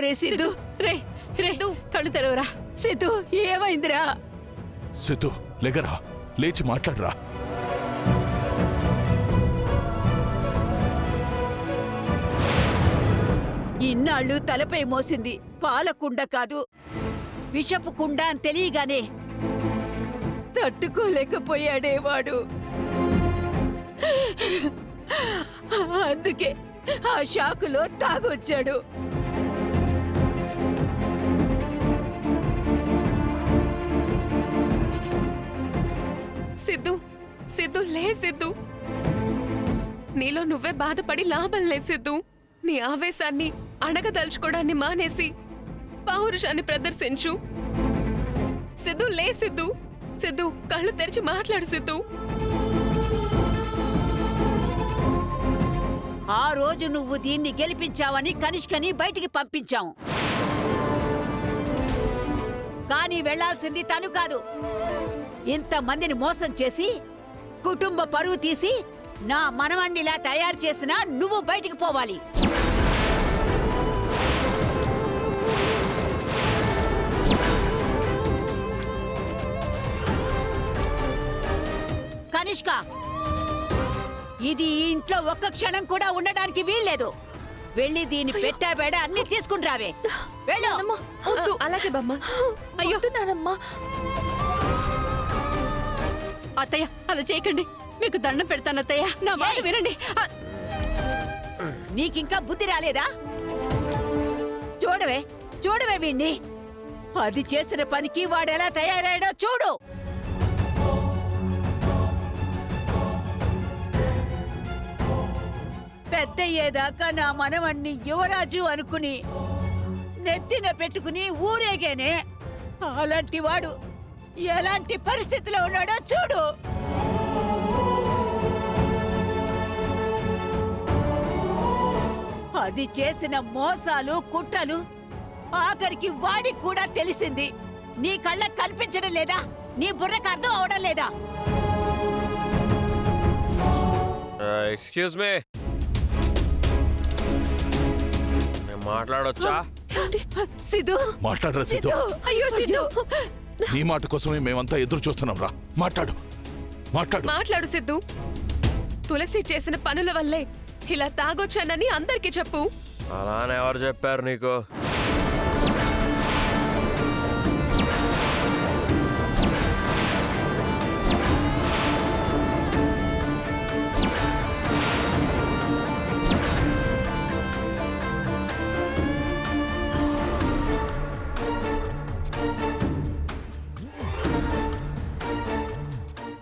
ఒరే సిద్ధు, రే రే కళ్ళు తెరవరా. సిద్ధు, ఏమైందిరా? సిద్ధు లేగరా, లేచి మాట్లాడరా. ఇన్నాళ్ళు తలపై మోసింది పాలకుండ కాదు, విషపు కుండ అని తెలియగానే తట్టుకోలేకపోయాడే వాడు. అందుకే ఆ షాకులో తాగొచ్చాడు. సిద్ధు, సిద్ధు లే సిద్ధు, నీలో నువ్వే బాధపడి లాభం లే సిద్ధు. నీ ఆవేశాన్ని అణగదలుచుకోవడాన్ని మానేసి పౌరుషాన్ని ప్రదర్శించు. సిద్ధు లే సిద్ధు, సిద్ధు కళ్ళు తెరిచి మాట్లాడు సిద్ధు. ఆ రోజు నువ్వు దీన్ని గెలిపించావని కనిష్కని బయటికి పంపించాం. కానీ వెళ్లాల్సింది తను కాదు. ఇంతమందిని మోసం చేసి కుటుంబ పరువు తీసి నా మనవణ్ణిలా తయారు చేసినా నువ్వు బయటికి పోవాలి. కనిష్క, ఇది ఈ ఇంట్లో ఒక్క క్షణం కూడా ఉండడానికి వీల్లేదు. వెళ్ళి దీని పెట్టాబేడ అన్ని తీసుకుని రావే. వెళ్ళు. అలాగే బామ్మ. అయ్యో నానమ్మా. అత్తయ్య అలా చేయకండి, మీకు దండం పెడతాను అత్తయ్య, నా మాట వినండి. నీకింకా బుద్ధి రాలేదా? చూడవే చూడవే వీణ్ణి, అది చేసిన పనికి వాడెలా తయారయ్యాడో చూడు. పెద్దయ్యేదాకా నా మనవణ్ణి యువరాజు అనుకుని నెత్తిన పెట్టుకుని ఊరేగేనే. అలాంటి వాడు ఎలాంటి పరిస్థితిలో ఉన్నాడో చూడు. అది చేసిన మోసాలు కుట్రలు ఆఖరికి వాడికి కూడా తెలిసింది. నీ కళ్ళకు కనిపించడం లేదా? నీ బుర్రకు అర్థం అవడం లేదా? ఎక్స్క్యూజ్ మీ, మాట్లాడొచ్చా? సిద్ధు, మాట్లాడరా సిద్ధు. అయ్యో సిద్ధు, నీ మాట కోసమే మేమంతా ఎదురు చూస్తున్నాం రా. మాట్లాడు మాట్లాడు. మాట్లాడు సిద్ధు. తులసి చేసిన పనుల వల్లే ఇలా తాగొచ్చానని అందరికీ చెప్పు. అలానే ఎవరు చెప్పారు నీకు?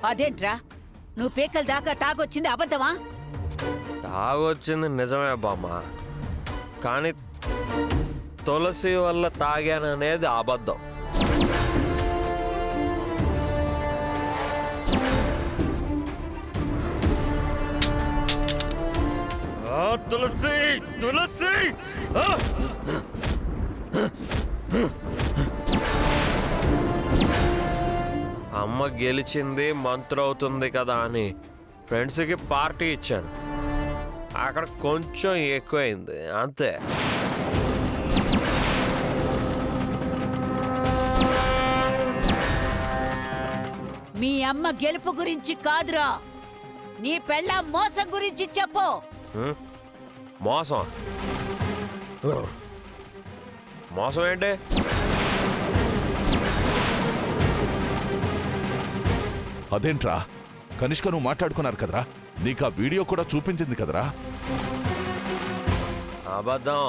అదేంట్రా, నువ్వు పేకల దాకా తాగొచ్చింది అబద్ధమా? తాగొచ్చింది నిజమే బామ్మ, కానీ తులసి వల్ల తాగాననేది అబద్ధం. తులసి తులసి అమ్మ గెలిచింది మంత్రవుతుంది కదా అని ఫ్రెండ్స్కి పార్టీ ఇచ్చాను. అక్కడ కొంచెం ఎక్కువైంది అంతే. మీ అమ్మ గెలుపు గురించి కాదురా, నీ పెళ్ళాం మోసం గురించి చెప్పు. మోసం? మోసం ఏంటి? అదేంట్రా, కనిష్క నువ్వు మాట్లాడుకున్నారు కదరా, నీకు ఆ వీడియో కూడా చూపించింది కదరా. అబద్ధం.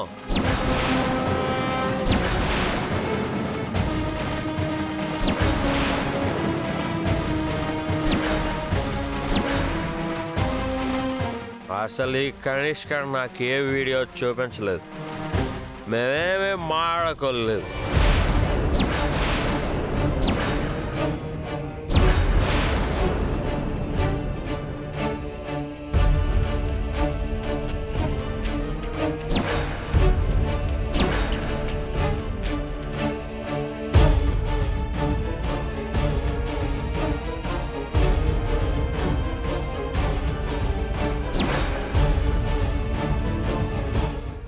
అసలు ఈ కనిష్క నాకు ఏ వీడియో చూపించలేదు, మేమేమీ మాట్లాడుకోలేదు.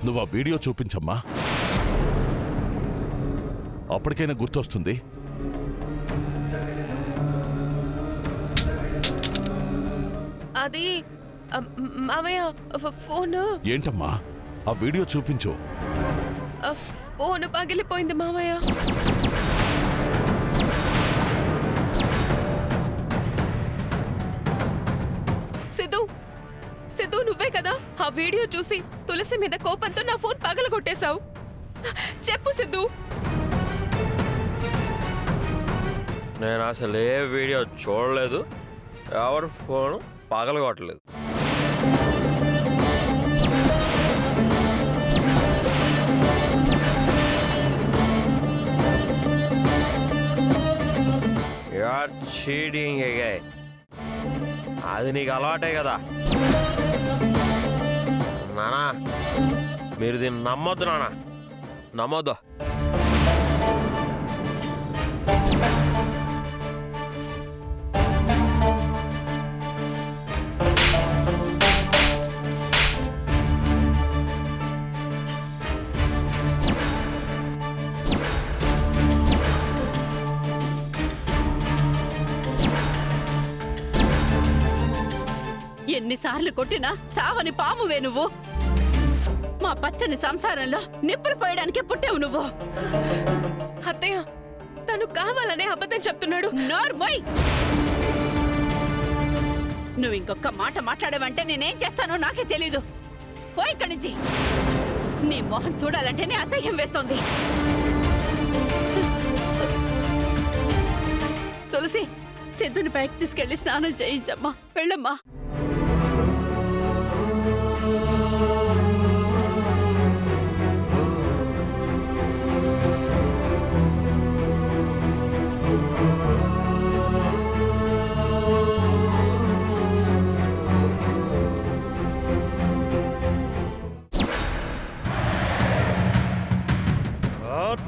నువ్వు ఆ వీడియో చూపించమ్మా. అప్పటికైనా గుర్తొస్తుంది. అది మామయ్య ఫోన్ ఏంటమ్మా ఆ వీడియో చూపించు. ఫోన్ పగిలిపోయింది మామయ్య. సిద్ధు సిద్ధు నువ్వే కదా ఆ వీడియో చూసి తులసి మీద కోపంతో నా ఫోన్ పగలగొట్టేశావు. చెప్పు సిద్ధు. నేను అసలు ఏ వీడియో చూడలేదు, ఎవరి ఫోన్ పగలగొట్టలేదు. చీటింగ్ అది నీకు అలవాటే కదా నానా. మీరు దీన్ని నమ్మొద్దు నానా, నమ్మొద్దు. ఎన్నిసార్లు కొట్టినా చావని పామువే నువ్వు. మా పచ్చని సంసారంలో నిప్పులు పోయడానికే పుట్టావు నువ్వు. అత్తయ్య తను కావాలనే అబద్ధం చెప్తున్నాడు. నోర్మోయ్, నువ్వు ఇంకొక మాట మాట్లాడవంటే నేనేం చేస్తానో నాకే తెలీదు. పో ఇక్కడి నుంచి. నీ మొహం చూడాలంటేనే అసహ్యం వేస్తోంది. తులసి, సిద్ధుని పైకి తీసుకెళ్లి స్నానం చేయించమ్మా. వెళ్ళమ్మా.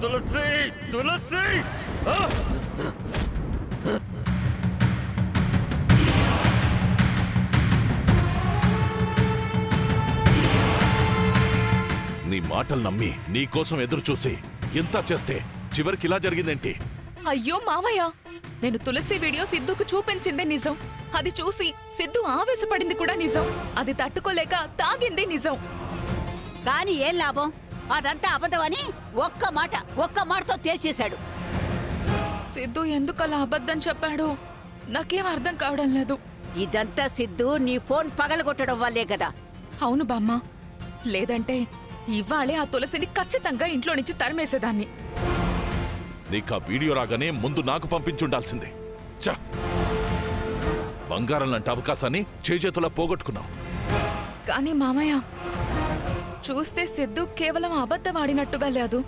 తులసి తులసి నీ మాటలు నమ్మి నీకోసం ఎదురు చూసి ఇంత చేస్తే చివరికి ఇలా జరిగిందేంటి? అయ్యో మావయ్య, నేను తులసి వీడియో సిద్ధుకు చూపించిందే నిజం. అది చూసి సిద్ధు ఆవేశపడింది కూడా నిజం. అది తట్టుకోలేక తాగింది నిజం. కానీ ఏం లాభం? అదంతా అబద్ధమని ఒక్క మాటతో తేల్చేశాడు. సిద్ధు ఎందుకలా అబద్ధం చెప్పాడు నాకేం అర్థం కావడం లేదు. ఇదంతా సిద్ధు నీ ఫోన్ పగలగొట్టడం వల్లే కదా. అవును బామ్మ, లేదంటే ఇవాళే ఆ తులసిని ఖచ్చితంగా ఇంట్లో నుంచి తరిమేసేదాన్ని. నీకా వీడియో రాగానే ముందు నాకు పంపించుండాల్సిందే. చ బంగారం లాంటి అవకాశాన్ని చేజేతులా పోగొట్టుకున్నావు. కానీ మామయ్య, చూస్తే సిద్ధు కేవలం అబద్ధం ఆడినట్టుగా లేదు.